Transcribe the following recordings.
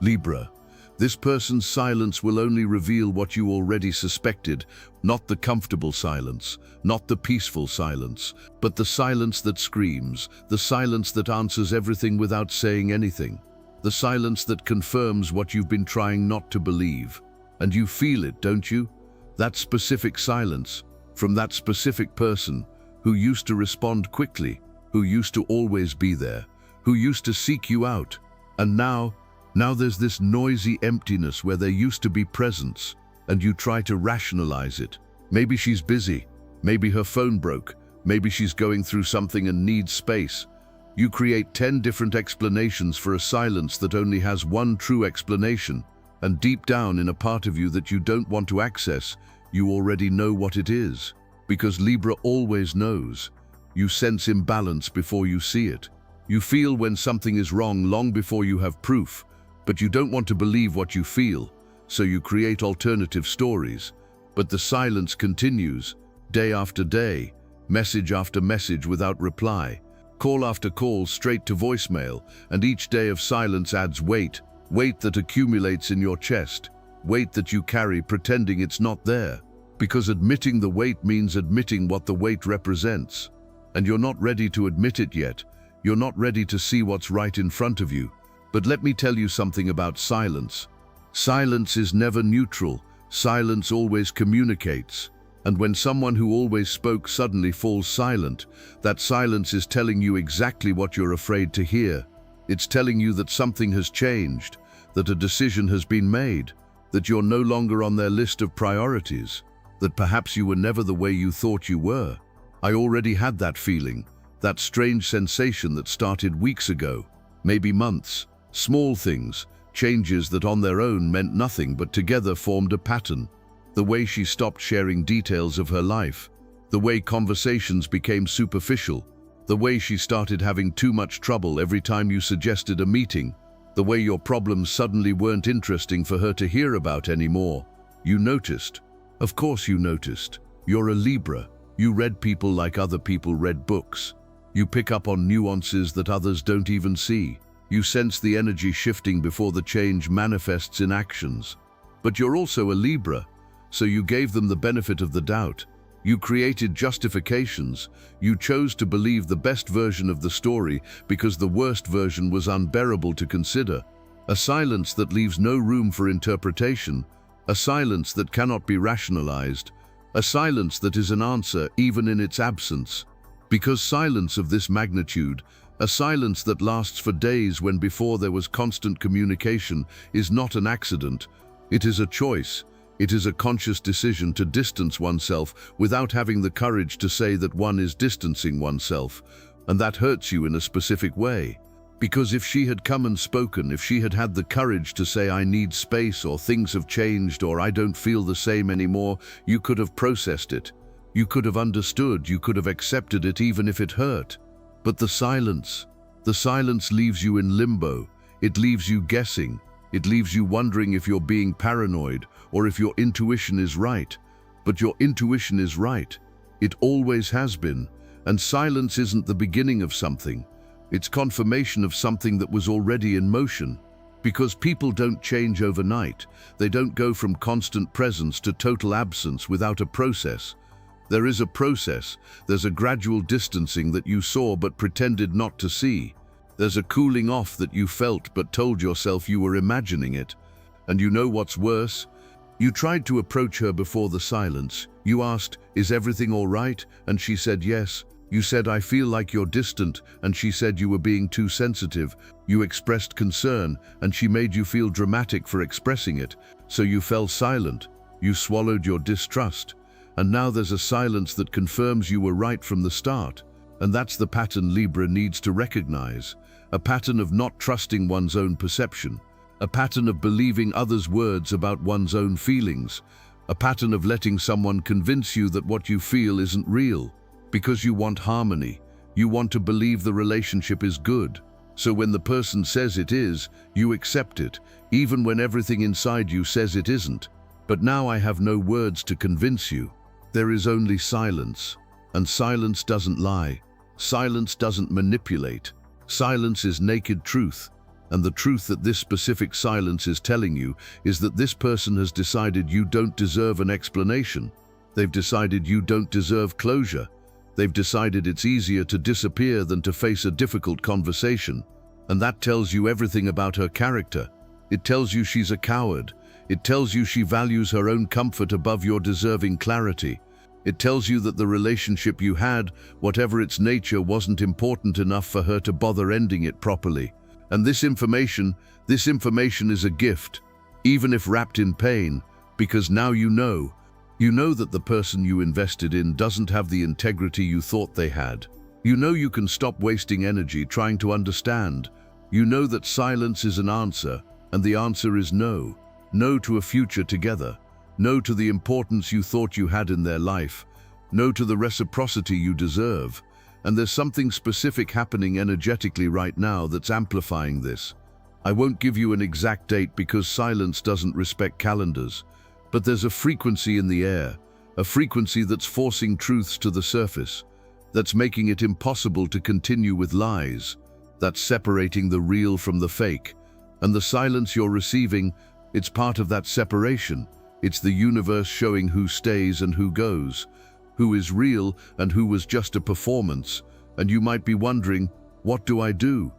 Libra, this person's silence will only reveal what you already suspected, not the comfortable silence, not the peaceful silence, but the silence that screams, the silence that answers everything without saying anything, the silence that confirms what you've been trying not to believe. And you feel it, don't you? That specific silence, from that specific person who used to respond quickly, who used to always be there, who used to seek you out. And now there's this noisy emptiness where there used to be presence, and you try to rationalize it. Maybe she's busy, maybe her phone broke, maybe she's going through something and needs space. You create 10 different explanations for a silence that only has one true explanation, and deep down in a part of you that you don't want to access, you already know what it is. Because Libra always knows. You sense imbalance before you see it. You feel when something is wrong long before you have proof, but you don't want to believe what you feel, so you create alternative stories. But the silence continues, day after day, message after message without reply, call after call straight to voicemail, and each day of silence adds weight that accumulates in your chest, weight that you carry pretending it's not there. Because admitting the weight means admitting what the weight represents. And you're not ready to admit it yet. You're not ready to see what's right in front of you. But let me tell you something about silence. Silence is never neutral. Silence always communicates. And when someone who always spoke suddenly falls silent, that silence is telling you exactly what you're afraid to hear. It's telling you that something has changed, that a decision has been made, that you're no longer on their list of priorities, that perhaps you were never the way you thought you were. I already had that feeling, that strange sensation that started weeks ago, maybe months. Small things, changes that on their own meant nothing but together formed a pattern. The way she stopped sharing details of her life, the way conversations became superficial, the way she started having too much trouble every time you suggested a meeting, the way your problems suddenly weren't interesting for her to hear about anymore. You noticed. Of course you noticed. You're a Libra. You read people like other people read books. You pick up on nuances that others don't even see. You sense the energy shifting before the change manifests in actions. But you're also a Libra, so you gave them the benefit of the doubt. You created justifications. You chose to believe the best version of the story because the worst version was unbearable to consider. A silence that leaves no room for interpretation. A silence that cannot be rationalized. A silence that is an answer even in its absence. Because silence of this magnitude, a silence that lasts for days when before there was constant communication, is not an accident. It is a choice. It is a conscious decision to distance oneself without having the courage to say that one is distancing oneself. And that hurts you in a specific way. Because if she had come and spoken, if she had had the courage to say, I need space, or things have changed, or I don't feel the same anymore, you could have processed it. You could have understood, you could have accepted it even if it hurt. But the silence leaves you in limbo. It leaves you guessing. It leaves you wondering if you're being paranoid or if your intuition is right. But your intuition is right. It always has been. And silence isn't the beginning of something. It's confirmation of something that was already in motion. Because people don't change overnight. They don't go from constant presence to total absence without a process. There is a process. There's a gradual distancing that you saw but pretended not to see. There's a cooling off that you felt but told yourself you were imagining it. And you know what's worse? You tried to approach her before the silence. You asked, is everything all right? And she said yes. You said, I feel like you're distant, and she said you were being too sensitive. You expressed concern, and she made you feel dramatic for expressing it. So you fell silent. You swallowed your distrust. And now there's a silence that confirms you were right from the start. And that's the pattern Libra needs to recognize. A pattern of not trusting one's own perception. A pattern of believing others' words about one's own feelings. A pattern of letting someone convince you that what you feel isn't real. Because you want harmony. You want to believe the relationship is good. So when the person says it is, you accept it, even when everything inside you says it isn't. But now I have no words to convince you. There is only silence. And silence doesn't lie. Silence doesn't manipulate. Silence is naked truth. And the truth that this specific silence is telling you is that this person has decided you don't deserve an explanation. They've decided you don't deserve closure. They've decided it's easier to disappear than to face a difficult conversation. And that tells you everything about her character. It tells you she's a coward. It tells you she values her own comfort above your deserving clarity. It tells you that the relationship you had, whatever its nature, wasn't important enough for her to bother ending it properly. And this information is a gift, even if wrapped in pain, because now you know that the person you invested in doesn't have the integrity you thought they had. You know you can stop wasting energy trying to understand. You know that silence is an answer, and the answer is no. No to a future together. No to the importance you thought you had in their life. No to the reciprocity you deserve. And there's something specific happening energetically right now that's amplifying this. I won't give you an exact date because silence doesn't respect calendars, but there's a frequency in the air, a frequency that's forcing truths to the surface, that's making it impossible to continue with lies, that's separating the real from the fake. And the silence you're receiving, it's part of that separation. It's the universe showing who stays and who goes, who is real and who was just a performance. And you might be wondering, what do I do?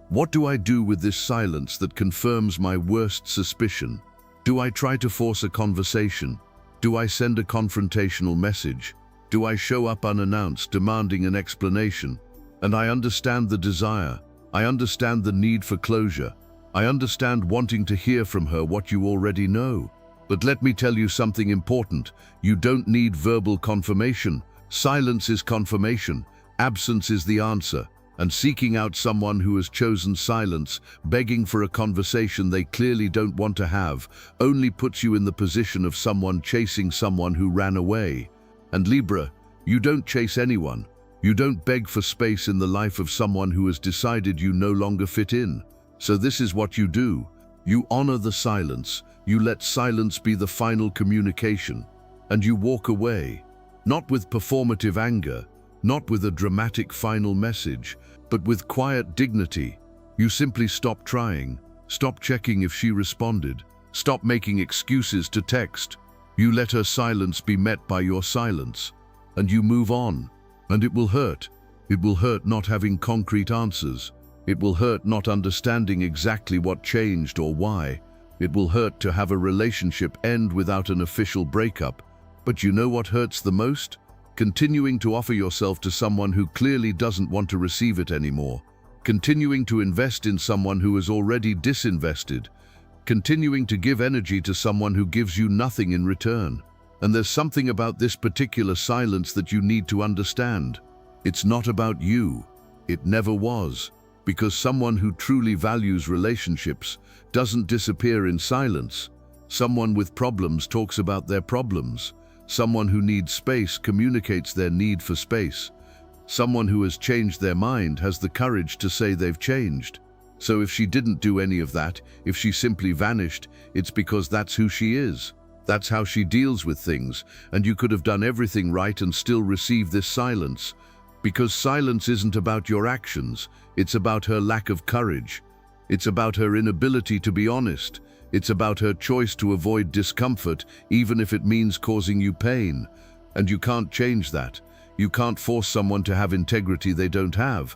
What do I do with this silence that confirms my worst suspicion? Do I try to force a conversation? Do I send a confrontational message? Do I show up unannounced, demanding an explanation? And I understand the desire. I understand the need for closure. I understand wanting to hear from her what you already know. But let me tell you something important. You don't need verbal confirmation. Silence is confirmation. Absence is the answer. And seeking out someone who has chosen silence, begging for a conversation they clearly don't want to have, only puts you in the position of someone chasing someone who ran away. And Libra, you don't chase anyone. You don't beg for space in the life of someone who has decided you no longer fit in. So this is what you do. You honor the silence. You let silence be the final communication, and you walk away, not with performative anger, not with a dramatic final message, but with quiet dignity. You simply stop trying, stop checking if she responded, stop making excuses to text. You let her silence be met by your silence, and you move on. And it will hurt. It will hurt not having concrete answers. It will hurt not understanding exactly what changed or why. It will hurt to have a relationship end without an official breakup. But you know what hurts the most? Continuing to offer yourself to someone who clearly doesn't want to receive it anymore. Continuing to invest in someone who has already disinvested. Continuing to give energy to someone who gives you nothing in return. And there's something about this particular silence that you need to understand. It's not about you. It never was. Because someone who truly values relationships doesn't disappear in silence. Someone with problems talks about their problems. Someone who needs space communicates their need for space. Someone who has changed their mind has the courage to say they've changed. So if she didn't do any of that, if she simply vanished, it's because that's who she is. That's how she deals with things, and you could have done everything right and still receive this silence. Because silence isn't about your actions, it's about her lack of courage. It's about her inability to be honest. It's about her choice to avoid discomfort, even if it means causing you pain. And you can't change that. You can't force someone to have integrity they don't have.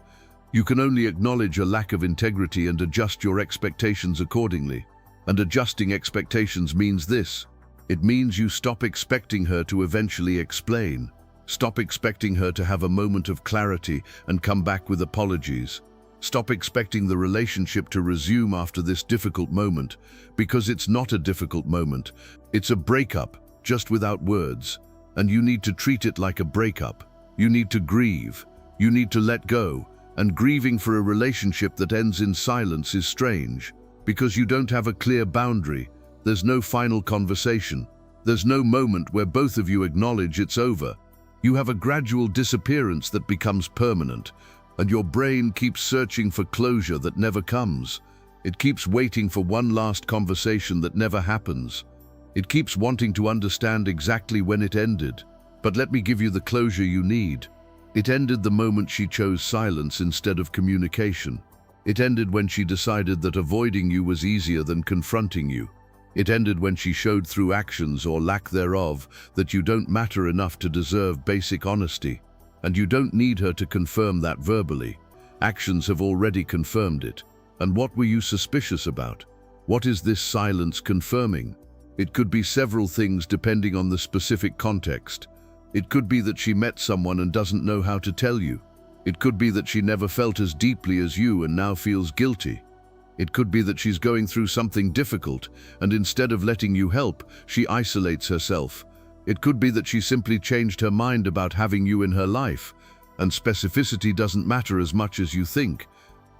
You can only acknowledge a lack of integrity and adjust your expectations accordingly. And adjusting expectations means this. It means you stop expecting her to eventually explain. Stop expecting her to have a moment of clarity and come back with apologies. Stop expecting the relationship to resume after this difficult moment, because it's not a difficult moment. It's a breakup, just without words. And you need to treat it like a breakup. You need to grieve. You need to let go. And grieving for a relationship that ends in silence is strange, because you don't have a clear boundary. There's no final conversation. There's no moment where both of you acknowledge it's over. You have a gradual disappearance that becomes permanent, and your brain keeps searching for closure that never comes. It keeps waiting for one last conversation that never happens. It keeps wanting to understand exactly when it ended. But let me give you the closure you need. It ended the moment she chose silence instead of communication. It ended when she decided that avoiding you was easier than confronting you. It ended when she showed through actions or lack thereof that you don't matter enough to deserve basic honesty. And you don't need her to confirm that verbally. Actions have already confirmed it. And what were you suspicious about? What is this silence confirming? It could be several things depending on the specific context. It could be that she met someone and doesn't know how to tell you. It could be that she never felt as deeply as you and now feels guilty. It could be that she's going through something difficult, and instead of letting you help, she isolates herself. It could be that she simply changed her mind about having you in her life, and specificity doesn't matter as much as you think,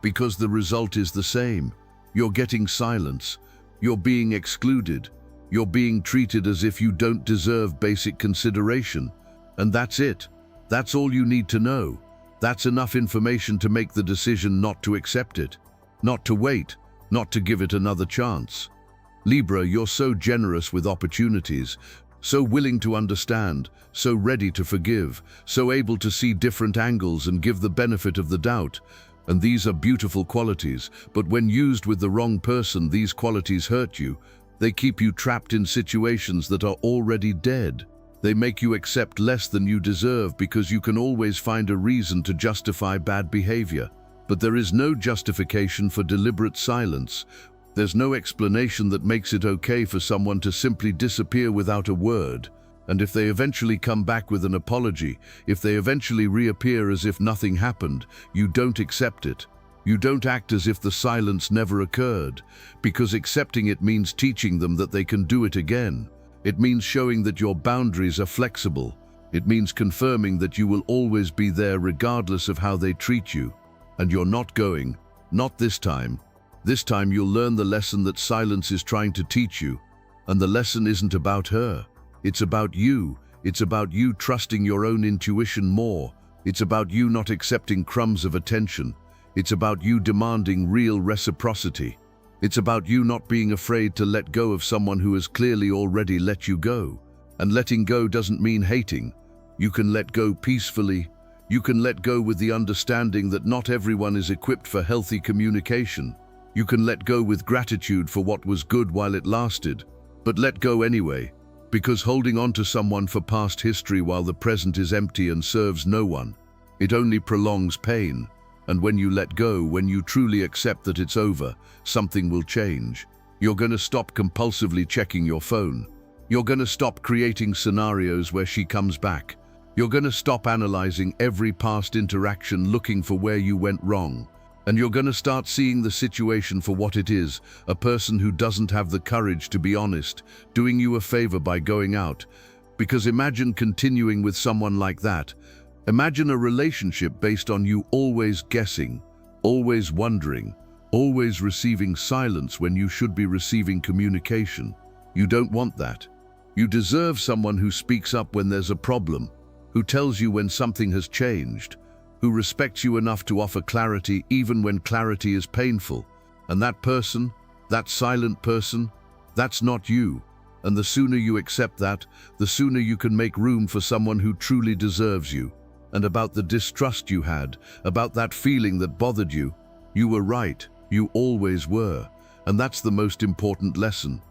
because the result is the same. You're getting silence. You're being excluded. You're being treated as if you don't deserve basic consideration. And that's it. That's all you need to know. That's enough information to make the decision not to accept it. Not to wait, not to give it another chance. Libra, you're so generous with opportunities, so willing to understand, so ready to forgive, so able to see different angles and give the benefit of the doubt. And these are beautiful qualities, but when used with the wrong person, these qualities hurt you. They keep you trapped in situations that are already dead. They make you accept less than you deserve because you can always find a reason to justify bad behavior. But there is no justification for deliberate silence. There's no explanation that makes it okay for someone to simply disappear without a word. And if they eventually come back with an apology, if they eventually reappear as if nothing happened, you don't accept it. You don't act as if the silence never occurred, because accepting it means teaching them that they can do it again. It means showing that your boundaries are flexible. It means confirming that you will always be there regardless of how they treat you. And you're not going, not this time. This time you'll learn the lesson that silence is trying to teach you. And the lesson isn't about her. It's about you. It's about you trusting your own intuition more. It's about you not accepting crumbs of attention. It's about you demanding real reciprocity. It's about you not being afraid to let go of someone who has clearly already let you go. And letting go doesn't mean hating. You can let go peacefully. You can let go with the understanding that not everyone is equipped for healthy communication. You can let go with gratitude for what was good while it lasted. But let go anyway, because holding on to someone for past history while the present is empty and serves no one. It only prolongs pain. And when you let go, when you truly accept that it's over, something will change. You're going to stop compulsively checking your phone. You're going to stop creating scenarios where she comes back. You're going to stop analyzing every past interaction looking for where you went wrong. And you're going to start seeing the situation for what it is, a person who doesn't have the courage to be honest, doing you a favor by going out. Because imagine continuing with someone like that. Imagine a relationship based on you always guessing, always wondering, always receiving silence when you should be receiving communication. You don't want that. You deserve someone who speaks up when there's a problem, who tells you when something has changed, who respects you enough to offer clarity even when clarity is painful. And that person, that silent person, that's not you. And the sooner you accept that, the sooner you can make room for someone who truly deserves you. And about the distrust you had, about that feeling that bothered you, you were right, you always were. And that's the most important lesson.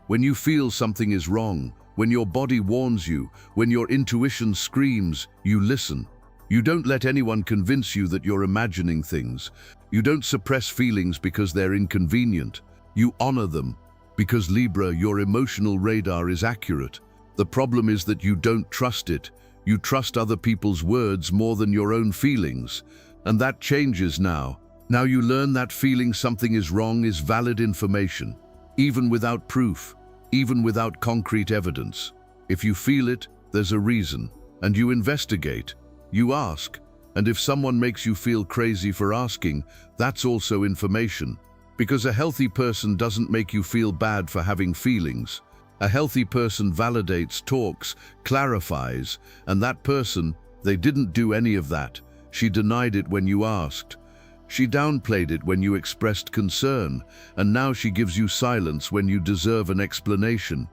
When you feel something is wrong, when your body warns you, when your intuition screams, you listen. You don't let anyone convince you that you're imagining things. You don't suppress feelings because they're inconvenient. You honor them, because Libra, your emotional radar is accurate. The problem is that you don't trust it. You trust other people's words more than your own feelings. And that changes now. Now you learn that feeling something is wrong is valid information, even without proof, even without concrete evidence. If you feel it, there's a reason, and you investigate. You ask, and if someone makes you feel crazy for asking, that's also information. Because a healthy person doesn't make you feel bad for having feelings. A healthy person validates, talks, clarifies, and that person, they didn't do any of that. She denied it when you asked. She downplayed it when you expressed concern, and now she gives you silence when you deserve an explanation.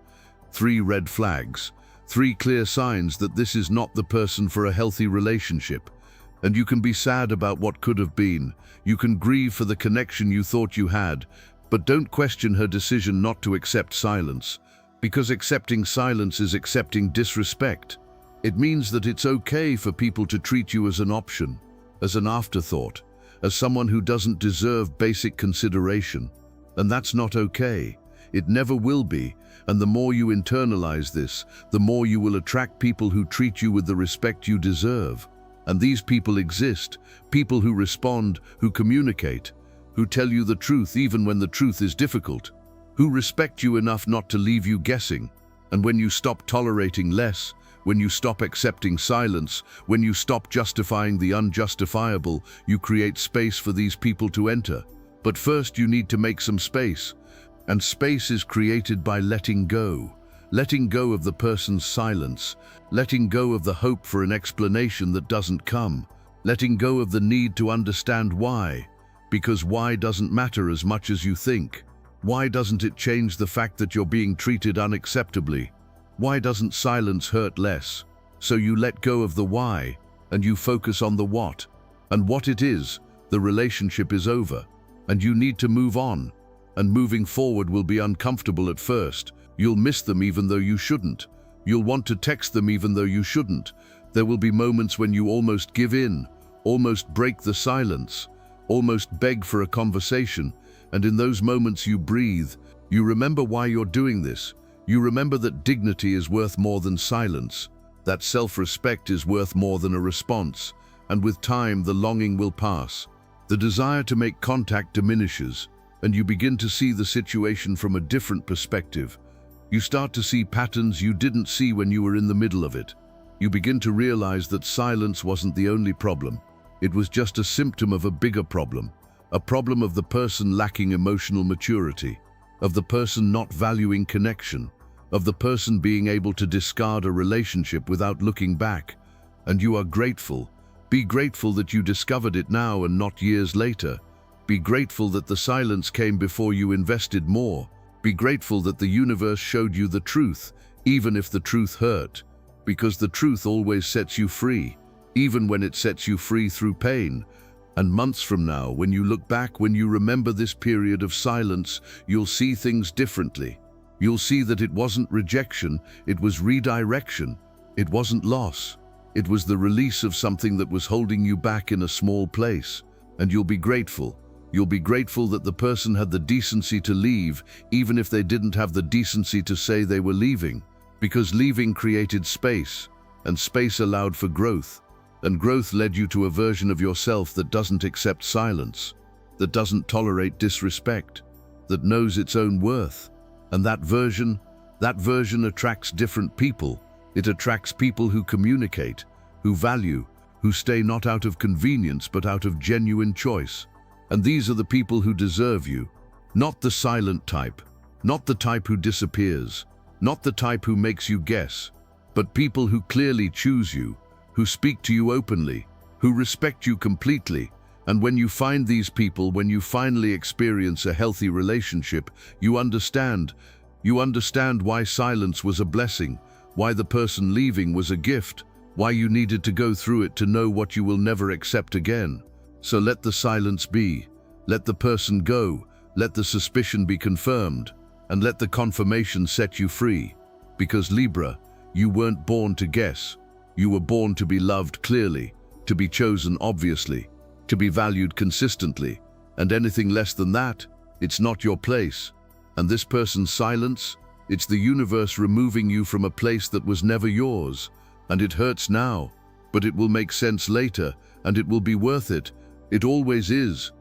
3 red flags. 3 clear signs that this is not the person for a healthy relationship. And you can be sad about what could have been. You can grieve for the connection you thought you had, but don't question her decision not to accept silence, because accepting silence is accepting disrespect. It means that it's okay for people to treat you as an option, as an afterthought, as someone who doesn't deserve basic consideration. And that's not okay. It never will be. And the more you internalize this, the more you will attract people who treat you with the respect you deserve. And these people exist, people who respond, who communicate, who tell you the truth even when the truth is difficult, who respect you enough not to leave you guessing. And when you stop tolerating less, when you stop accepting silence, when you stop justifying the unjustifiable, you create space for these people to enter. But first you need to make some space. And space is created by letting go of the person's silence, letting go of the hope for an explanation that doesn't come, letting go of the need to understand why, because why doesn't matter as much as you think. Why doesn't it change the fact that you're being treated unacceptably? Why doesn't silence hurt less? So you let go of the why, and you focus on the what. And what it is, the relationship is over, and you need to move on. And moving forward will be uncomfortable at first. You'll miss them even though you shouldn't. You'll want to text them even though you shouldn't. There will be moments when you almost give in, almost break the silence, almost beg for a conversation. And in those moments you breathe. You remember why you're doing this. You remember that dignity is worth more than silence, that self-respect is worth more than a response. And with time, the longing will pass. The desire to make contact diminishes, and you begin to see the situation from a different perspective. You start to see patterns you didn't see when you were in the middle of it. You begin to realize that silence wasn't the only problem. It was just a symptom of a bigger problem, a problem of the person lacking emotional maturity, of the person not valuing connection, of the person being able to discard a relationship without looking back. And you are grateful. Be grateful that you discovered it now and not years later. Be grateful that the silence came before you invested more. Be grateful that the universe showed you the truth, even if the truth hurt, because the truth always sets you free, even when it sets you free through pain. And months from now, when you look back, when you remember this period of silence, you'll see things differently. You'll see that it wasn't rejection, it was redirection. It wasn't loss. It was the release of something that was holding you back in a small place. And you'll be grateful. You'll be grateful that the person had the decency to leave, even if they didn't have the decency to say they were leaving. Because leaving created space, and space allowed for growth. And growth led you to a version of yourself that doesn't accept silence, that doesn't tolerate disrespect, that knows its own worth. And that version attracts different people. It attracts people who communicate, who value, who stay not out of convenience but out of genuine choice. And these are the people who deserve you. Not the silent type, not the type who disappears, not the type who makes you guess, but people who clearly choose you, who speak to you openly, who respect you completely. And when you find these people, when you finally experience a healthy relationship, you understand why silence was a blessing, why the person leaving was a gift, why you needed to go through it to know what you will never accept again. So let the silence be, let the person go, let the suspicion be confirmed, and let the confirmation set you free. Because Libra, you weren't born to guess. You were born to be loved clearly, to be chosen obviously, to be valued consistently. And anything less than that, it's not your place. And this person's silence, it's the universe removing you from a place that was never yours. And it hurts now, but it will make sense later, and it will be worth it. It always is.